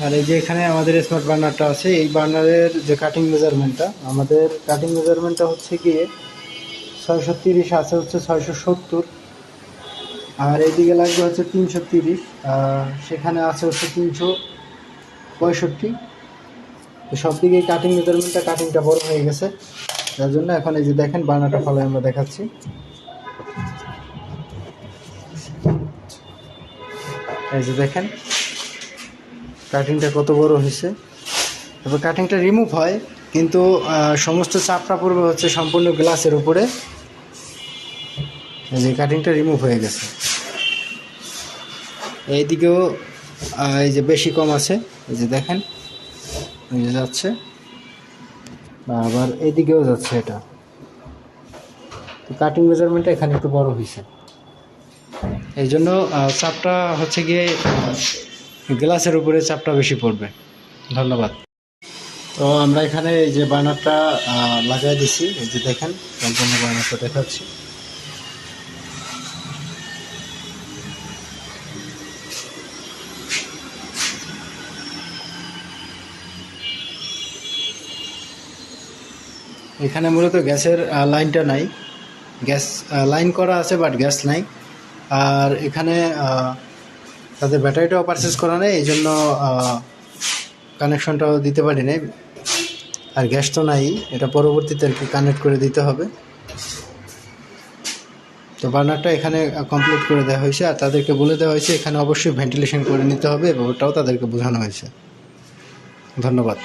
আর এই যে এখানে আমাদের স্মার্ট বার্নারটা আছে, এই বার্নারের যে কাটিং মেজারমেন্টটা, আমাদের কাটিং মেজারমেন্টটা হচ্ছে গিয়ে 630 আছে হচ্ছে 670, আর এইদিকে লাগবে হচ্ছে 330, সেখানে আছে হচ্ছে 365। তো সব দিকেই কাটিং মেজারমেন্টটা কাটিংটা বড় হয়ে গেছে, যার জন্য এখন এই যে দেখেন বার্নারটা ফলে আমরা দেখাচ্ছি। এই যে দেখেন কাটিংটা কত বড় হয়েছে। এবার কাটিংটা রিমুভ হয়, কিন্তু সমস্ত চাপটা পড়বে হচ্ছে সম্পূর্ণ গ্লাসের উপরে। এই যে কাটিংটা রিমুভ হয়ে গেছে। এইদিকেও এই যে বেশি কম আছে, এই যে দেখেন এই যে যাচ্ছে, আবার এইদিকেও যাচ্ছে। এটা তো কাটিং মেজারমেন্টটা এখানে একটু বড় হয়েছে, এই জন্য চাপটা হচ্ছে গিয়ে গ্লাসের উপরে চাপটা বেশি পড়বে। ধন্যবাদ। তো আমরা এখানে এই যে বার্নারটা লাগাই দিছি, এই যে দেখেন সম্পূর্ণ বার্নারটা দেখাচ্ছি। এখানে মূলত গ্যাসের লাইনটা নাই, গ্যাস লাইন করা আছে বাট গ্যাস নাই। আর এখানে তাদের ব্যাটারিটাও পারচেস করা নেই, এই জন্য কানেকশনটাও দিতে পারি নাই। আর গ্যাস তো নাই, এটা পরবর্তীতে আর কি কানেক্ট করে দিতে হবে। তো বার্নারটা এখানে কমপ্লিট করে দেওয়া হয়েছে, আর তাদেরকে বলে দেওয়া হয়েছে এখানে অবশ্যই ভেন্টিলেশন করে নিতে হবে, এবং ওটাও তাদেরকে বোঝানো হয়েছে। ধন্যবাদ।